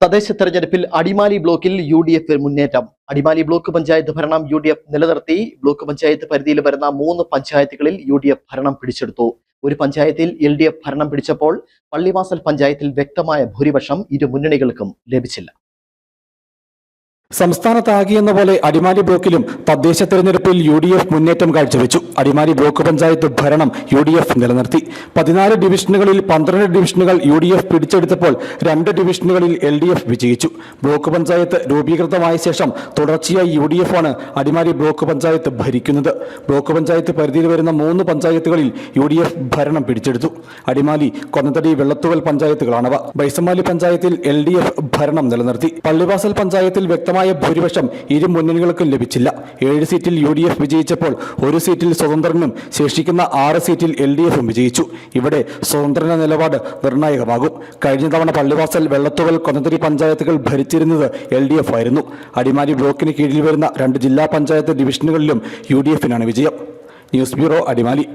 തദ്ദേശ തെരഞ്ഞെടുപ്പിൽ അടിമാലി ബ്ലോക്കിൽ UDF മുന്നേറ്റം. അടിമാലി ബ്ലോക്ക് പഞ്ചായത്ത് ഭരണം UDF നിലനിർത്തി. ബ്ലോക്ക് പഞ്ചായത്ത് പരിധിയിൽ വരുന്ന 3 പഞ്ചായത്തുകളിൽ UDF ഭരണം പിടിച്ചെടുത്തു. ഒരു പഞ്ചായത്തിൽ LDF ഭരണം പിടിച്ചപ്പോൾ പള്ളിവാസൽ പഞ്ചായത്തിൽ വ്യക്തമായ ഭൂരിപക്ഷം ഇരു മുന്നണികൾക്കും ലഭിച്ചില്ല. സംസ്ഥാനത്താകെയെന്ന പോലെ അടിമാലി ബ്ലോക്കിലും തദ്ദേശ തെരഞ്ഞെടുപ്പിൽ UDF മുന്നേറ്റം കാഴ്ചവെച്ചു. അടിമാലി ബ്ലോക്ക് പഞ്ചായത്ത് ഭരണം UDF നിലനിർത്തി. 14 ഡിവിഷനുകളിൽ 12 ഡിവിഷനുകൾ UDF പിടിച്ചെടുത്തപ്പോൾ 2 ഡിവിഷനുകളിൽ LDF വിജയിച്ചു. ബ്ലോക്ക് പഞ്ചായത്ത് രൂപീകൃതമായ ശേഷം തുടർച്ചയായി UDF ആണ് അടിമാലി ബ്ലോക്ക് പഞ്ചായത്ത് ഭരിക്കുന്നത്. ബ്ലോക്ക് പഞ്ചായത്ത് പരിധിയിൽ വരുന്ന 3 പഞ്ചായത്തുകളിൽ UDF ഭരണം പിടിച്ചെടുത്തു. അടിമാലി, കൊന്നത്തടി, വെള്ളത്തുവൽ പഞ്ചായത്തുകളാണവ. ബൈസമാലി പഞ്ചായത്തിൽ LDF ഭരണം നിലനിർത്തി. പള്ളിവാസൽ പഞ്ചായത്തിൽ ഭൂരിപക്ഷം ഇരു മുന്നണികൾക്കും ലഭിച്ചില്ല. 7 സീറ്റിൽ UDF വിജയിച്ചപ്പോൾ 1 സീറ്റിൽ സ്വതന്ത്രനും ശേഷിക്കുന്ന 6 സീറ്റിൽ LDFും വിജയിച്ചു. ഇവിടെ സ്വതന്ത്രന്റെ നിലപാട് നിർണായകമാകും. കഴിഞ്ഞ തവണ പള്ളിവാസൽ, വെള്ളത്തുവൽ, കൊന്നത്തടി പഞ്ചായത്തുകൾ ഭരിച്ചിരുന്നത് LDF ആയിരുന്നു. അടിമാലി ബ്ലോക്കിന് കീഴിൽ വരുന്ന 2 ജില്ലാ പഞ്ചായത്ത് ഡിവിഷനുകളിലും UDFിനാണ് വിജയം. News bureau, Adimali.